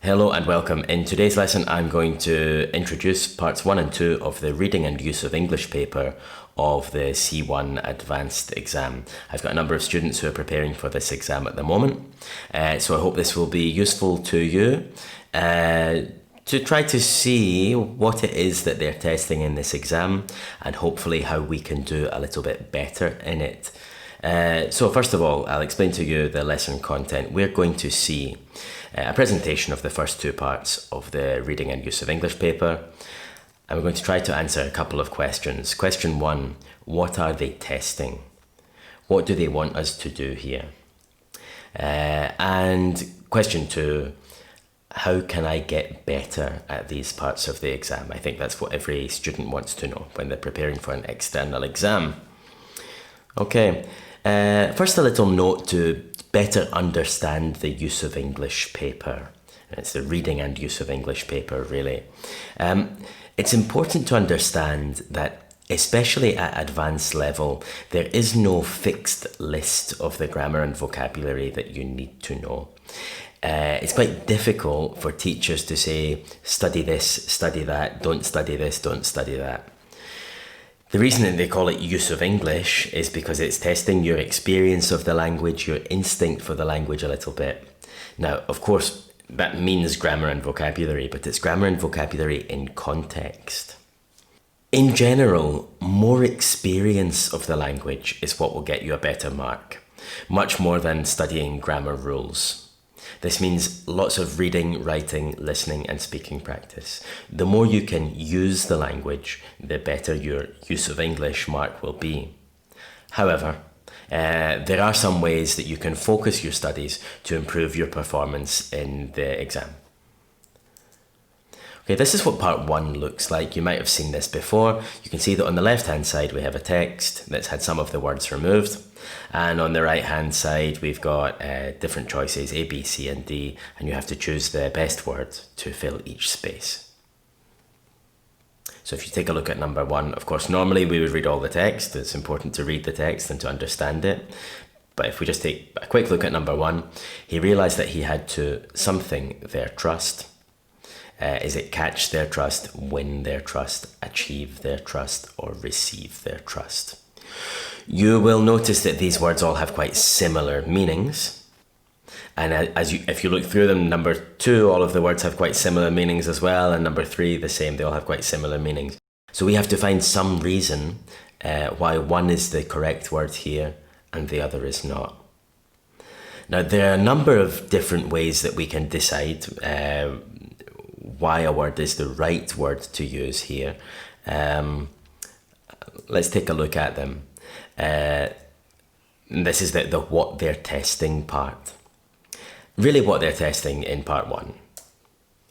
Hello and welcome. In today's lesson, I'm going to introduce parts 1 and 2 of the Reading and Use of English paper of the C1 Advanced exam. I've got a number of students who are preparing for this exam at the moment, so I hope this will be useful to you to try to see what it is that they're testing in this exam and hopefully how we can do a little bit better in it. So first of all, I'll explain to you the lesson content. We're going to see a presentation of the first two parts of the Reading and Use of English paper, and we're going to try to answer a couple of questions. Question 1, what are they testing? What do they want us to do here? And question 2, how can I get better at these parts of the exam? I think that's what every student wants to know when they're preparing for an external exam. Okay, first a little note to better understand the use of English paper. It's the Reading and Use of English paper, really. It's important to understand that, especially at advanced level, there is no fixed list of the grammar and vocabulary that you need to know. It's quite difficult for teachers to say, study this, study that, don't study this, don't study that. The reason that they call it use of English is because it's testing your experience of the language, your instinct for the language a little bit. Now, of course, that means grammar and vocabulary, but it's grammar and vocabulary in context. In general, more experience of the language is what will get you a better mark, much more than studying grammar rules. This means lots of reading, writing, listening and speaking practice. The more you can use the language, the better your use of English mark will be. However, there are some ways that you can focus your studies to improve your performance in the exam. Okay, this is what part 1 looks like. You might have seen this before. You can see that on the left-hand side we have a text that's had some of the words removed, and on the right-hand side we've got different choices, A, B, C and D, and you have to choose the best word to fill each space. So if you take a look at number 1, of course normally we would read all the text. It's important to read the text and to understand it. But if we just take a quick look at number 1, he realised that he had to something their trust. Is it catch their trust, win their trust, achieve their trust, or receive their trust? You will notice that these words all have quite similar meanings. And if you look through them, number 2, all of the words have quite similar meanings as well. And number 3, the same, they all have quite similar meanings. So we have to find some reason why one is the correct word here and the other is not. Now, there are a number of different ways that we can decide why a word is the right word to use here. Let's take a look at them. This is the what they're testing part. Really what they're testing in part 1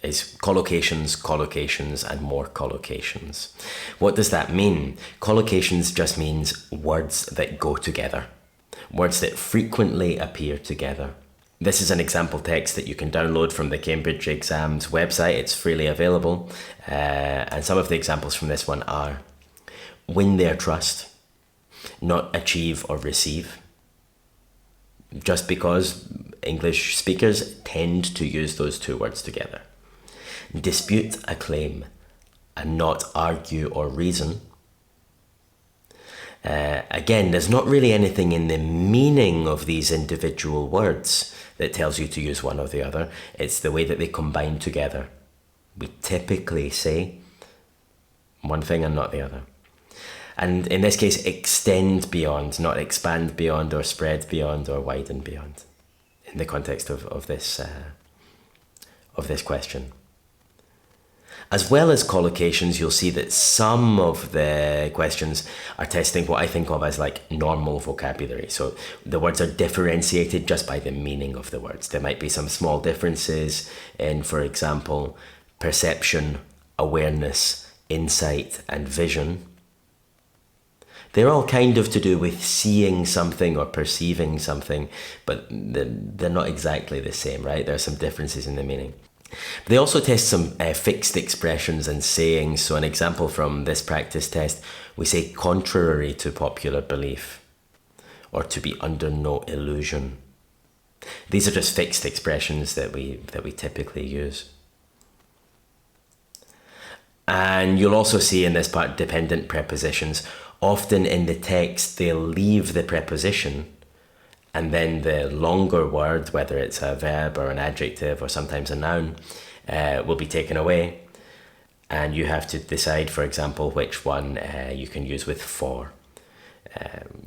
is collocations, collocations and more collocations. What does that mean? Collocations just means words that go together, words that frequently appear together. This is an example text that you can download from the Cambridge Exams website. It's freely available. And some of the examples from this one are win their trust, not achieve or receive. Just because English speakers tend to use those two words together. Dispute a claim and not argue or reason. Again, there's not really anything in the meaning of these individual words that tells you to use one or the other. It's the way that they combine together. We typically say one thing and not the other. And in this case, extend beyond, not expand beyond or spread beyond or widen beyond, in the context of this question. As well as collocations, you'll see that some of the questions are testing what I think of as like normal vocabulary. So the words are differentiated just by the meaning of the words. There might be some small differences in, for example, perception, awareness, insight, and vision. They're all kind of to do with seeing something or perceiving something, but they're not exactly the same, right? There are some differences in the meaning. They also test some fixed expressions and sayings. So an example from this practice test, we say contrary to popular belief, or to be under no illusion. These are just fixed expressions that we typically use. And you'll also see in this part dependent prepositions. Often in the text, they'll leave the preposition and then the longer word, whether it's a verb or an adjective or sometimes a noun, will be taken away. And you have to decide, for example, which one you can use with for.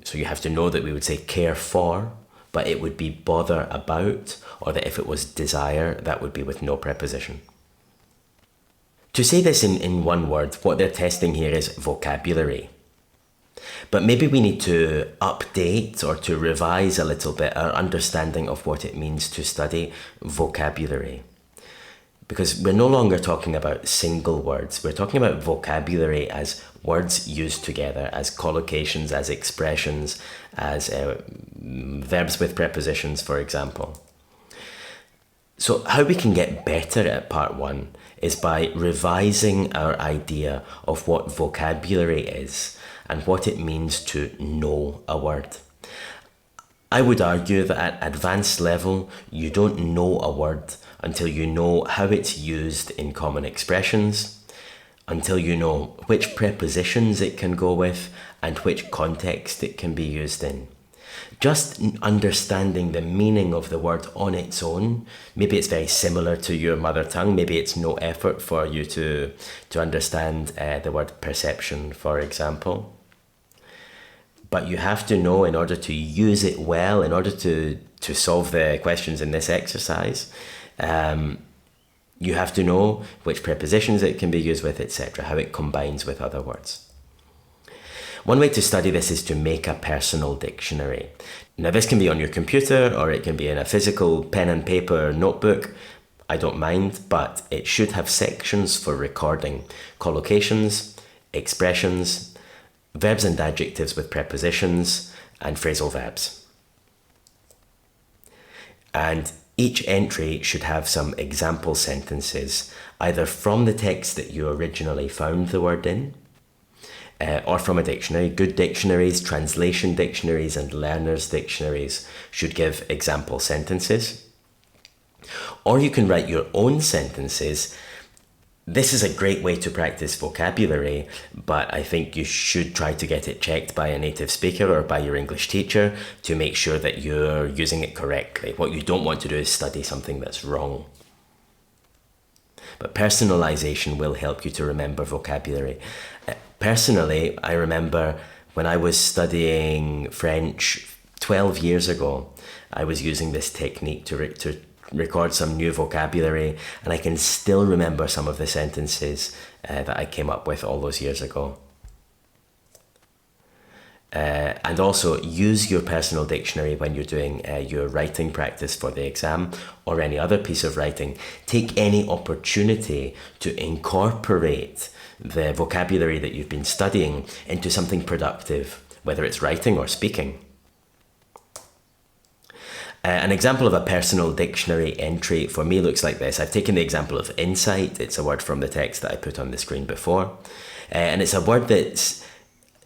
So you have to know that we would say care for, but it would be bother about, or that if it was desire, that would be with no preposition. To say this in one word, what they're testing here is vocabulary. But maybe we need to update or to revise a little bit our understanding of what it means to study vocabulary. Because we're no longer talking about single words. We're talking about vocabulary as words used together, as collocations, as expressions, as verbs with prepositions, for example. So how we can get better at part one is by revising our idea of what vocabulary is and what it means to know a word. I would argue that at advanced level, you don't know a word until you know how it's used in common expressions, until you know which prepositions it can go with and which context it can be used in. Just understanding the meaning of the word on its own, maybe it's very similar to your mother tongue, maybe it's no effort for you to understand the word perception, for example. But you have to know, in order to use it well, in order to solve the questions in this exercise, you have to know which prepositions it can be used with, etc., how it combines with other words. One way to study this is to make a personal dictionary. Now, this can be on your computer or it can be in a physical pen and paper notebook. I don't mind, but it should have sections for recording collocations, expressions, verbs and adjectives with prepositions, and phrasal verbs. And each entry should have some example sentences, either from the text that you originally found the word in, or from a dictionary. Good dictionaries, translation dictionaries, and learners' dictionaries should give example sentences. Or you can write your own sentences. This is a great way to practice vocabulary, but I think you should try to get it checked by a native speaker or by your English teacher to make sure that you're using it correctly. What you don't want to do is study something that's wrong. But personalization will help you to remember vocabulary. Personally, I remember when I was studying French 12 years ago, I was using this technique to record some new vocabulary, and I can still remember some of the sentences that I came up with all those years ago. And also use your personal dictionary when you're doing your writing practice for the exam or any other piece of writing. Take any opportunity to incorporate the vocabulary that you've been studying into something productive, whether it's writing or speaking. An example of a personal dictionary entry for me looks like this. I've taken the example of insight. It's a word from the text that I put on the screen before. And it's a word that's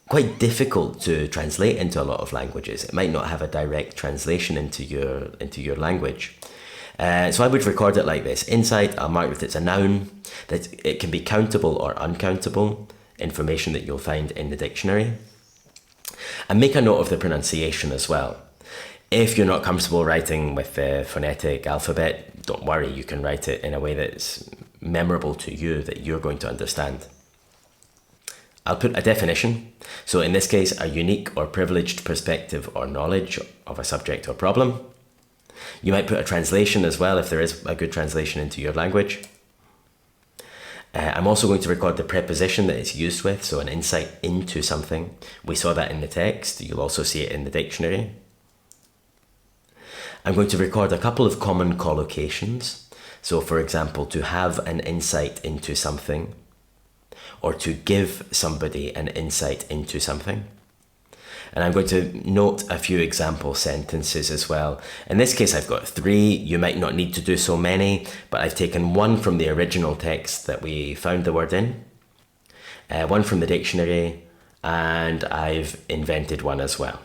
quite difficult to translate into a lot of languages. It might not have a direct translation into your language. So I would record it like this. Insight, I'll mark that it's a noun, that it can be countable or uncountable, information that you'll find in the dictionary. And make a note of the pronunciation as well. If you're not comfortable writing with the phonetic alphabet, don't worry, you can write it in a way that's memorable to you, that you're going to understand. I'll put a definition. So in this case, a unique or privileged perspective or knowledge of a subject or problem. You might put a translation as well if there is a good translation into your language. I'm also going to record the preposition that it's used with, so an insight into something. We saw that in the text. You'll also see it in the dictionary. I'm going to record a couple of common collocations. So for example, to have an insight into something, or to give somebody an insight into something. And I'm going to note a few example sentences as well. In this case, I've got 3. You might not need to do so many, but I've taken one from the original text that we found the word in, one from the dictionary, and I've invented one as well.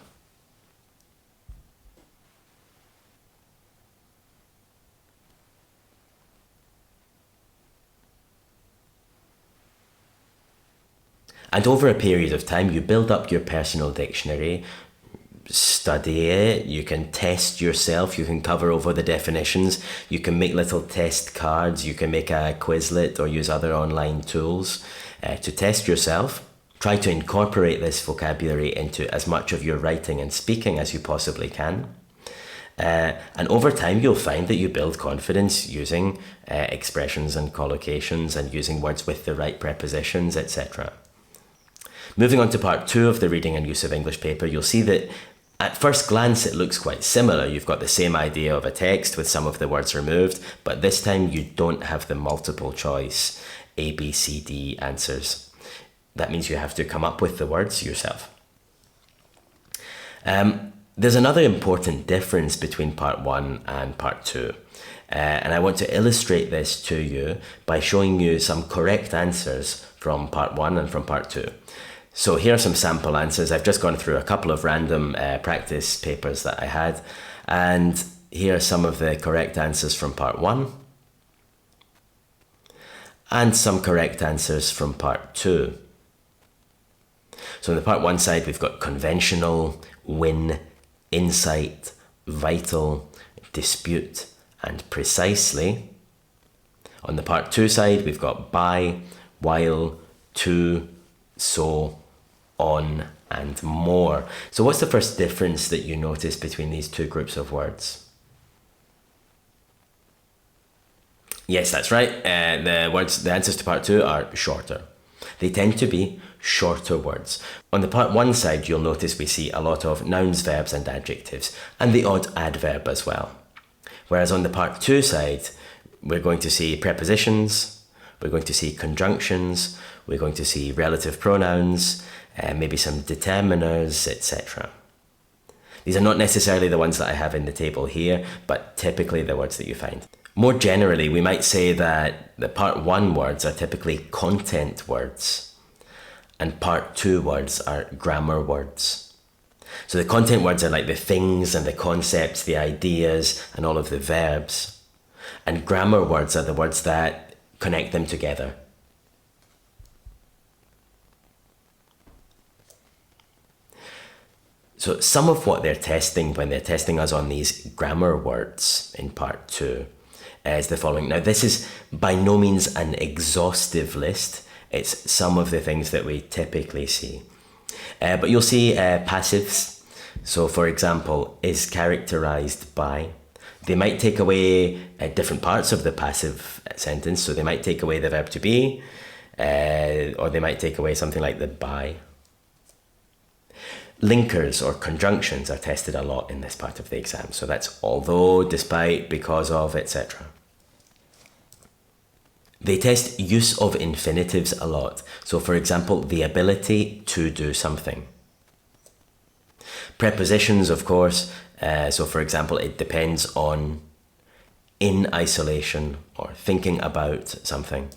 And over a period of time, you build up your personal dictionary, study it, you can test yourself, you can cover over the definitions, you can make little test cards, you can make a Quizlet or use other online tools to test yourself. Try to incorporate this vocabulary into as much of your writing and speaking as you possibly can. And over time, you'll find that you build confidence using expressions and collocations and using words with the right prepositions, etc. Moving on to part 2 of the Reading and Use of English paper, you'll see that at first glance it looks quite similar. You've got the same idea of a text with some of the words removed, but this time you don't have the multiple choice A, B, C, D answers. That means you have to come up with the words yourself. There's another important difference between part 1 and part 2. And I want to illustrate this to you by showing you some correct answers from part 1 and from part 2. So here are some sample answers. I've just gone through a couple of random practice papers that I had, and here are some of the correct answers from part 1 and some correct answers from part 2. So on the part 1 side, we've got conventional, win, insight, vital, dispute, and precisely. On the part 2 side, we've got by, while, to, so, on, and more. So what's the first difference that you notice between these two groups of words? Yes, that's right. The answers to part 2 are shorter. They tend to be shorter words. On the part 1 side, you'll notice we see a lot of nouns, verbs, and adjectives, and the odd adverb as well. Whereas on the part 2 side, we're going to see prepositions, we're going to see conjunctions, we're going to see relative pronouns, maybe some determiners, etc. These are not necessarily the ones that I have in the table here, but typically the words that you find. More generally, we might say that the part 1 words are typically content words, and part 2 words are grammar words. So the content words are like the things and the concepts, the ideas, and all of the verbs. And grammar words are the words that connect them together. So some of what they're testing when they're testing us on these grammar words in part 2 is the following. Now, this is by no means an exhaustive list. It's some of the things that we typically see. But you'll see passives. So, for example, is characterized by. They might take away different parts of the passive sentence. So they might take away the verb to be, or they might take away something like the by. Linkers or conjunctions are tested a lot in this part of the exam. So that's although, despite, because of, etc. They test use of infinitives a lot. So for example, the ability to do something. Prepositions, of course. So for example, it depends on, in isolation, or thinking about something.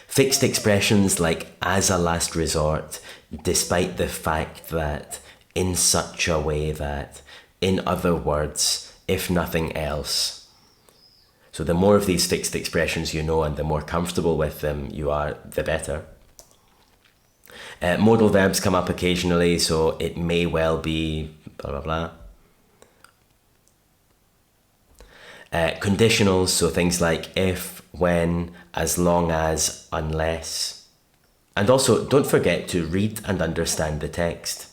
Fixed expressions like as a last resort, despite the fact that, in such a way that, in other words, if nothing else. So the more of these fixed expressions you know and the more comfortable with them you are, the better. Modal verbs come up occasionally, so it may well be blah blah blah. Conditionals, so things like if, when, as long as, unless. And also, don't forget to read and understand the text.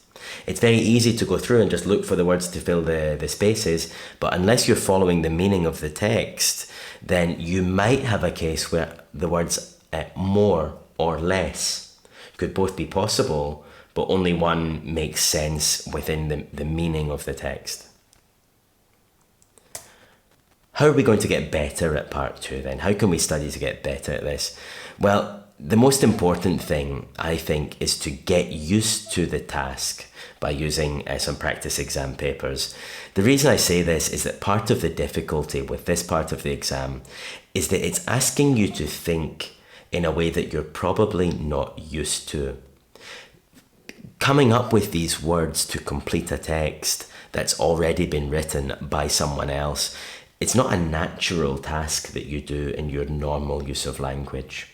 It's very easy to go through and just look for the words to fill the spaces, but unless you're following the meaning of the text, then you might have a case where the words more or less could both be possible, but only one makes sense within the meaning of the text. How are we going to get better at part 2 then? How can we study to get better at this? Well, the most important thing, I think, is to get used to the task by using some practice exam papers. The reason I say this is that part of the difficulty with this part of the exam is that it's asking you to think in a way that you're probably not used to. Coming up with these words to complete a text that's already been written by someone else It's not a natural task that you do in your normal use of language.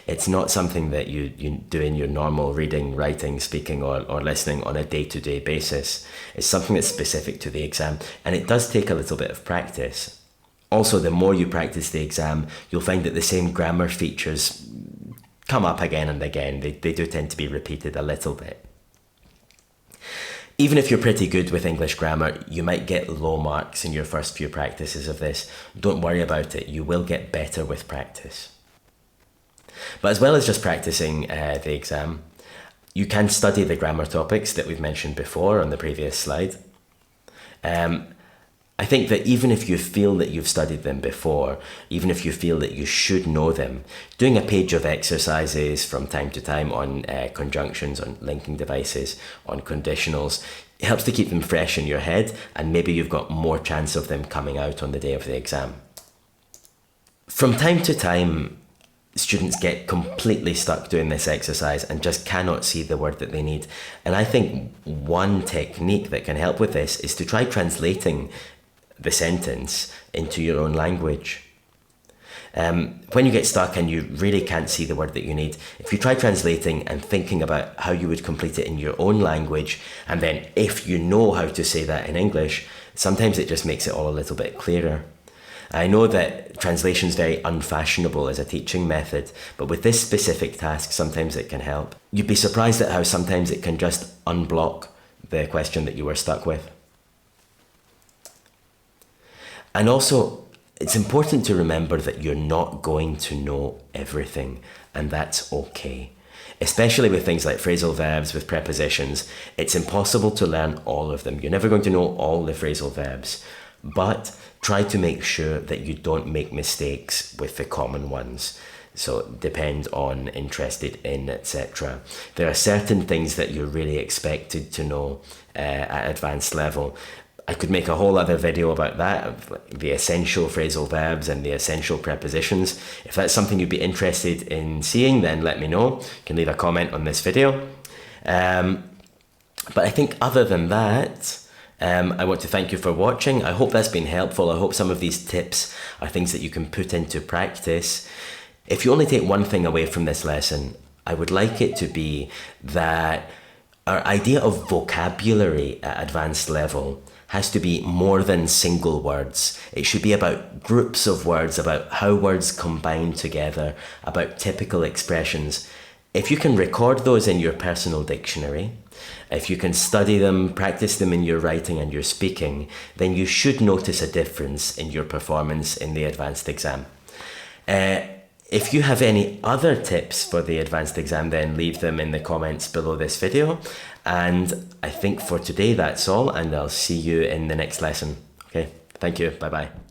It's not something that you do in your normal reading, writing, speaking, or listening on a day-to-day basis. It's something that's specific to the exam, and it does take a little bit of practice. Also, the more you practice the exam, you'll find that the same grammar features come up again and again. They do tend to be repeated a little bit. Even if you're pretty good with English grammar, you might get low marks in your first few practices of this. Don't worry about it, you will get better with practice. But as well as just practicing the exam, you can study the grammar topics that we've mentioned before on the previous slide. I think that even if you feel that you've studied them before, even if you feel that you should know them, doing a page of exercises from time to time on conjunctions, on linking devices, on conditionals, it helps to keep them fresh in your head, and maybe you've got more chance of them coming out on the day of the exam. From time to time, students get completely stuck doing this exercise and just cannot see the word that they need. And I think one technique that can help with this is to try translating the sentence into your own language. When you get stuck and you really can't see the word that you need, if you try translating and thinking about how you would complete it in your own language, and then if you know how to say that in English, sometimes it just makes it all a little bit clearer. I know that translation is very unfashionable as a teaching method, but with this specific task, sometimes it can help. You'd be surprised at how sometimes it can just unblock the question that you were stuck with. And also, it's important to remember that you're not going to know everything, and that's okay. Especially with things like phrasal verbs, with prepositions, it's impossible to learn all of them. You're never going to know all the phrasal verbs, but try to make sure that you don't make mistakes with the common ones. So depend on, interested in, etc. There are certain things that you're really expected to know at advanced level. I could make a whole other video about that, the essential phrasal verbs and the essential prepositions. If that's something you'd be interested in seeing, then let me know. You can leave a comment on this video. But I think other than that, I want to thank you for watching. I hope that's been helpful. I hope some of these tips are things that you can put into practice. If you only take one thing away from this lesson, I would like it to be that our idea of vocabulary at advanced level has to be more than single words. It should be about groups of words, about how words combine together, about typical expressions. If you can record those in your personal dictionary, if you can study them, practice them in your writing and your speaking, then you should notice a difference in your performance in the advanced exam. If you have any other tips for the advanced exam, then leave them in the comments below this video. And I think for today that's all, and I'll see you in the next lesson. Okay, thank you, bye-bye.